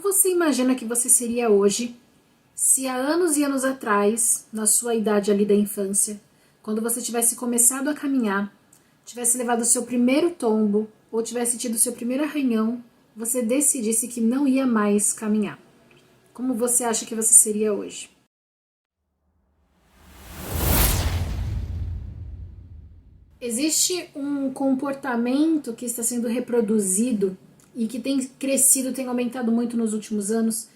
você imagina que você seria hoje se há anos e anos atrás, na sua idade ali da infância, quando você tivesse começado a caminhar, tivesse levado o seu primeiro tombo ou tivesse tido o seu primeiro arranhão, você decidisse que não ia mais caminhar? Como você acha que você seria hoje? Existe um comportamento que está sendo reproduzido e que tem crescido, tem aumentado muito nos últimos anos,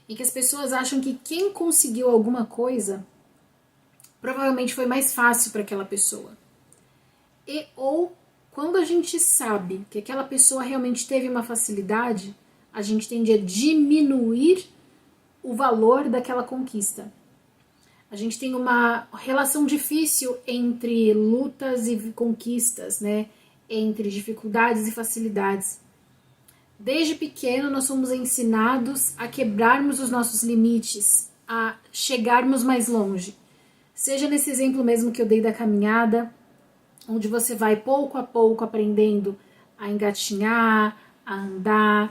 em que as pessoas acham que quem conseguiu alguma coisa provavelmente foi mais fácil para aquela pessoa. Ou quando a gente sabe que aquela pessoa realmente teve uma facilidade, a gente tende a diminuir o valor daquela conquista. A gente tem uma relação difícil entre lutas e conquistas, né? Entre dificuldades e facilidades. Desde pequeno nós somos ensinados a quebrarmos os nossos limites, a chegarmos mais longe. Seja nesse exemplo mesmo que eu dei da caminhada, onde você vai pouco a pouco aprendendo a engatinhar, a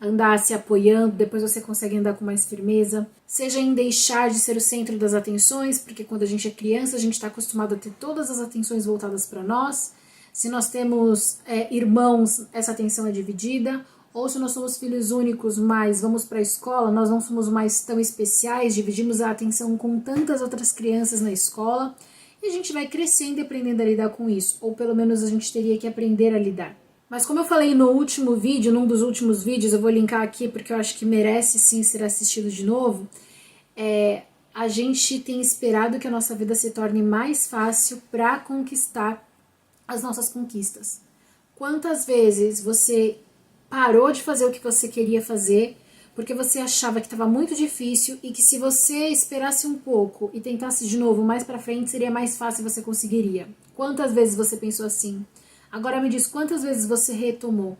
andar se apoiando, depois você consegue andar com mais firmeza. Seja em deixar de ser o centro das atenções, porque quando a gente é criança a gente está acostumado a ter todas as atenções voltadas para nós. Se nós temos irmãos, essa atenção é dividida. Ou se nós somos filhos únicos, mas vamos para a escola, nós não somos mais tão especiais, dividimos a atenção com tantas outras crianças na escola, e a gente vai crescendo e aprendendo a lidar com isso, ou pelo menos a gente teria que aprender a lidar. Mas como eu falei no último vídeo, num dos últimos vídeos, eu vou linkar aqui porque eu acho que merece sim ser assistido de novo, a gente tem esperado que a nossa vida se torne mais fácil para conquistar as nossas conquistas. Quantas vezes você parou de fazer o que você queria fazer porque você achava que estava muito difícil e que se você esperasse um pouco e tentasse de novo mais para frente seria mais fácil e você conseguiria? Quantas vezes você pensou assim? Agora me diz, quantas vezes você retomou?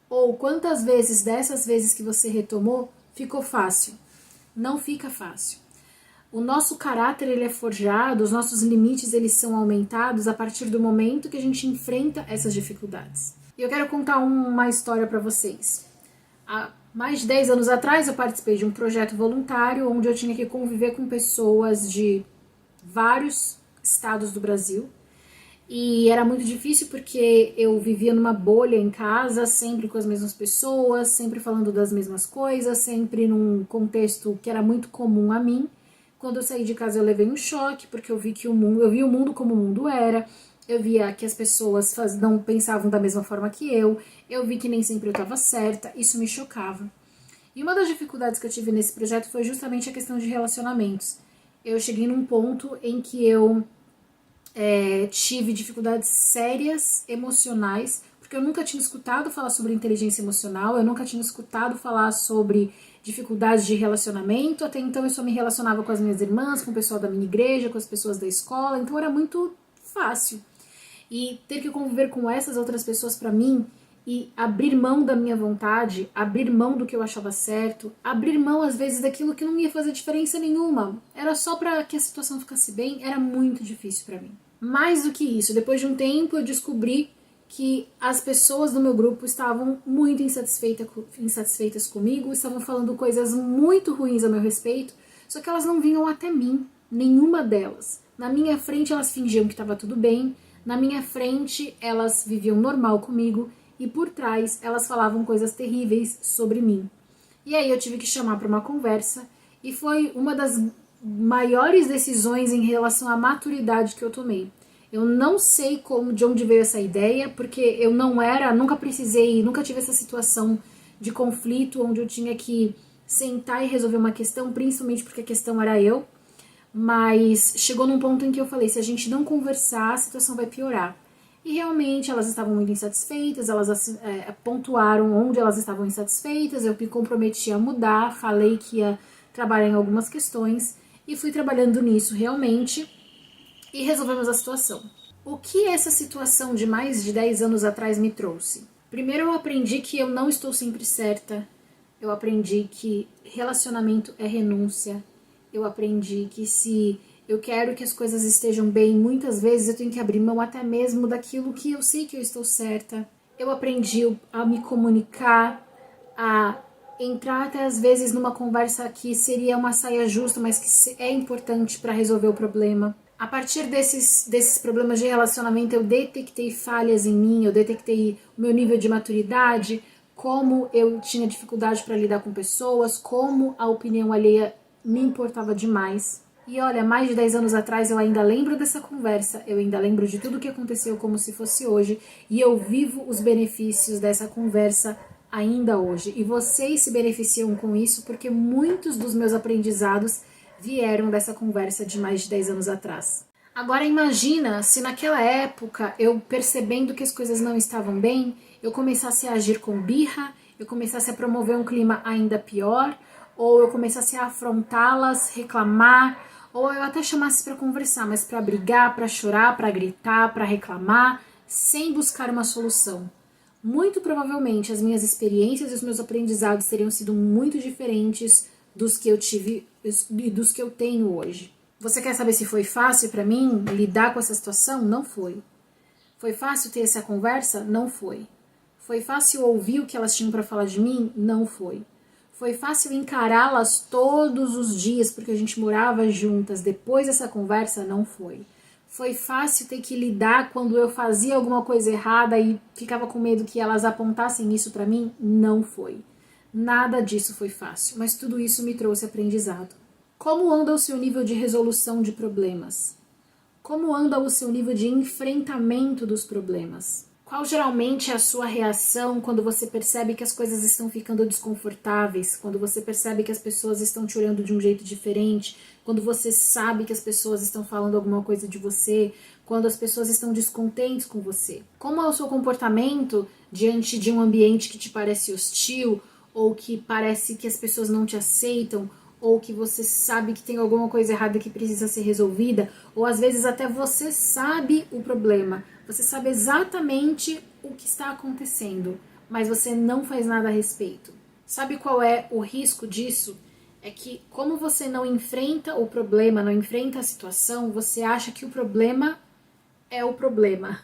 Ou quantas vezes dessas vezes que você retomou ficou fácil? Não fica fácil. O nosso caráter ele é forjado, os nossos limites eles são aumentados a partir do momento que a gente enfrenta essas dificuldades. E eu quero contar uma história para vocês. Há mais de 10 anos atrás eu participei de um projeto voluntário onde eu tinha que conviver com pessoas de vários estados do Brasil. E era muito difícil porque eu vivia numa bolha em casa, sempre com as mesmas pessoas, sempre falando das mesmas coisas, sempre num contexto que era muito comum a mim. Quando eu saí de casa eu levei um choque, porque eu vi o mundo como o mundo era, eu via que as pessoas não pensavam da mesma forma que eu vi que nem sempre eu estava certa, isso me chocava. E uma das dificuldades que eu tive nesse projeto foi justamente a questão de relacionamentos. Eu cheguei num ponto em que eu tive dificuldades sérias, emocionais, porque eu nunca tinha escutado falar sobre inteligência emocional, eu nunca tinha escutado falar sobre dificuldades de relacionamento, até então eu só me relacionava com as minhas irmãs, com o pessoal da minha igreja, com as pessoas da escola, então era muito fácil. E ter que conviver com essas outras pessoas para mim e abrir mão da minha vontade, abrir mão do que eu achava certo, abrir mão às vezes daquilo que não ia fazer diferença nenhuma, era só para que a situação ficasse bem, era muito difícil para mim. Mais do que isso, depois de um tempo eu descobri que as pessoas do meu grupo estavam muito insatisfeitas comigo, estavam falando coisas muito ruins a meu respeito, só que elas não vinham até mim, nenhuma delas. Na minha frente elas fingiam que estava tudo bem, na minha frente elas viviam normal comigo e por trás elas falavam coisas terríveis sobre mim. E aí eu tive que chamar para uma conversa e foi uma das maiores decisões em relação à maturidade que eu tomei. Eu não sei de onde veio essa ideia, porque eu nunca precisei, nunca tive essa situação de conflito onde eu tinha que sentar e resolver uma questão, principalmente porque a questão era eu, mas chegou num ponto em que eu falei, se a gente não conversar, a situação vai piorar. E realmente elas estavam muito insatisfeitas, elas pontuaram onde elas estavam insatisfeitas, eu me comprometi a mudar, falei que ia trabalhar em algumas questões e fui trabalhando nisso realmente e resolvemos a situação. O que essa situação de mais de 10 anos atrás me trouxe? Primeiro eu aprendi que eu não estou sempre certa, eu aprendi que relacionamento é renúncia, eu aprendi que se eu quero que as coisas estejam bem, muitas vezes eu tenho que abrir mão até mesmo daquilo que eu sei que eu estou certa. Eu aprendi a me comunicar, a entrar até às vezes numa conversa que seria uma saia justa, mas que é importante para resolver o problema. A partir desses problemas de relacionamento, eu detectei falhas em mim, eu detectei o meu nível de maturidade, como eu tinha dificuldade para lidar com pessoas, como a opinião alheia me importava demais. E olha, mais de 10 anos atrás eu ainda lembro dessa conversa, eu ainda lembro de tudo o que aconteceu como se fosse hoje, e eu vivo os benefícios dessa conversa ainda hoje. E vocês se beneficiam com isso porque muitos dos meus aprendizados vieram dessa conversa de mais de 10 anos atrás. Agora imagina se naquela época, eu percebendo que as coisas não estavam bem, eu começasse a agir com birra, eu começasse a promover um clima ainda pior, ou eu começasse a afrontá-las, reclamar, ou eu até chamasse para conversar, mas para brigar, para chorar, para gritar, para reclamar, sem buscar uma solução. Muito provavelmente as minhas experiências e os meus aprendizados teriam sido muito diferentes dos que eu tive e dos que eu tenho hoje. Você quer saber se foi fácil para mim lidar com essa situação? Não foi. Foi fácil ter essa conversa? Não foi. Foi fácil ouvir o que elas tinham para falar de mim? Não foi. Foi fácil encará-las todos os dias porque a gente morava juntas depois dessa conversa? Não foi. Foi fácil ter que lidar quando eu fazia alguma coisa errada e ficava com medo que elas apontassem isso para mim? Não foi. Nada disso foi fácil, mas tudo isso me trouxe aprendizado. Como anda o seu nível de resolução de problemas? Como anda o seu nível de enfrentamento dos problemas? Qual geralmente é a sua reação quando você percebe que as coisas estão ficando desconfortáveis, quando você percebe que as pessoas estão te olhando de um jeito diferente, quando você sabe que as pessoas estão falando alguma coisa de você, quando as pessoas estão descontentes com você? Como é o seu comportamento diante de um ambiente que te parece hostil, ou que parece que as pessoas não te aceitam, ou que você sabe que tem alguma coisa errada que precisa ser resolvida, ou às vezes até você sabe o problema, você sabe exatamente o que está acontecendo, mas você não faz nada a respeito. Sabe qual é o risco disso? É que como você não enfrenta o problema, não enfrenta a situação, você acha que o problema é o problema.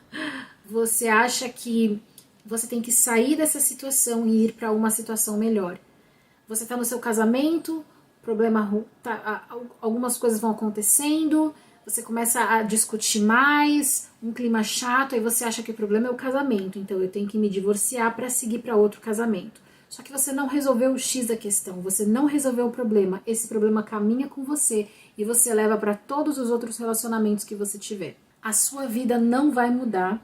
Você acha que você tem que sair dessa situação e ir para uma situação melhor. Você está no seu casamento, algumas coisas vão acontecendo, você começa a discutir mais, um clima chato, aí você acha que o problema é o casamento, então eu tenho que me divorciar para seguir para outro casamento. Só que você não resolveu o X da questão, você não resolveu o problema, esse problema caminha com você e você leva para todos os outros relacionamentos que você tiver. A sua vida não vai mudar,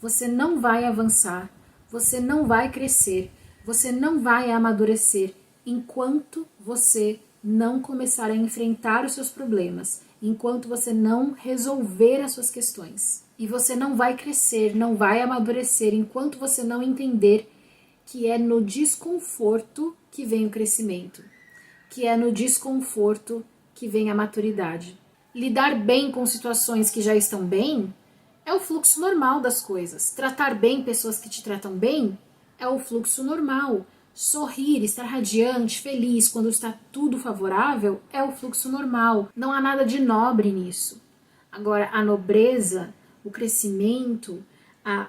você não vai avançar, você não vai crescer, você não vai amadurecer enquanto você não começar a enfrentar os seus problemas, enquanto você não resolver as suas questões. E você não vai crescer, não vai amadurecer enquanto você não entender que é no desconforto que vem o crescimento, que é no desconforto que vem a maturidade. Lidar bem com situações que já estão bem é o fluxo normal das coisas. Tratar bem pessoas que te tratam bem é o fluxo normal. Sorrir, estar radiante, feliz quando está tudo favorável é o fluxo normal. Não há nada de nobre nisso. Agora, a nobreza, o crescimento,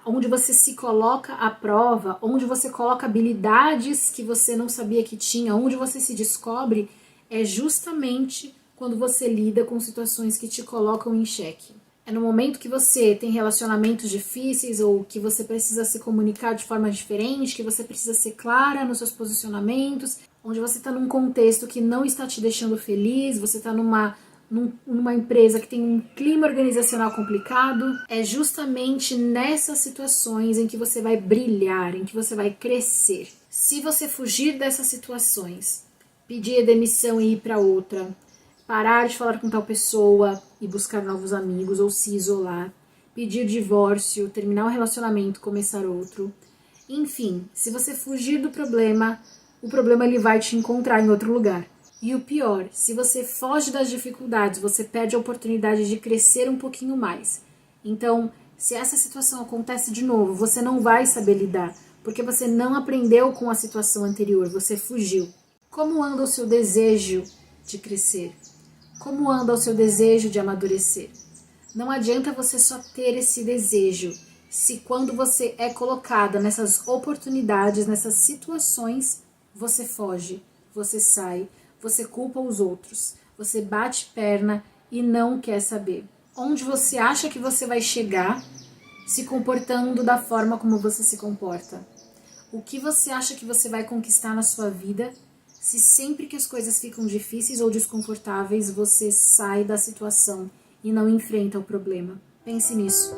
onde você se coloca à prova, onde você coloca habilidades que você não sabia que tinha, onde você se descobre, é justamente quando você lida com situações que te colocam em xeque. É no momento que você tem relacionamentos difíceis ou que você precisa se comunicar de forma diferente, que você precisa ser clara nos seus posicionamentos, onde você está num contexto que não está te deixando feliz, você está numa empresa que tem um clima organizacional complicado. É justamente nessas situações em que você vai brilhar, em que você vai crescer. Se você fugir dessas situações, pedir demissão e ir para outra, parar de falar com tal pessoa e buscar novos amigos ou se isolar, pedir divórcio, terminar um relacionamento, começar outro. Enfim, se você fugir do problema, o problema ele vai te encontrar em outro lugar. E o pior, se você foge das dificuldades, você perde a oportunidade de crescer um pouquinho mais. Então, se essa situação acontece de novo, você não vai saber lidar, porque você não aprendeu com a situação anterior, você fugiu. Como anda o seu desejo de crescer? Como anda o seu desejo de amadurecer? Não adianta você só ter esse desejo, se quando você é colocada nessas oportunidades, nessas situações, você foge, você sai, você culpa os outros, você bate perna e não quer saber. Onde você acha que você vai chegar se comportando da forma como você se comporta? O que você acha que você vai conquistar na sua vida se sempre que as coisas ficam difíceis ou desconfortáveis você sai da situação e não enfrenta o problema? Pense nisso.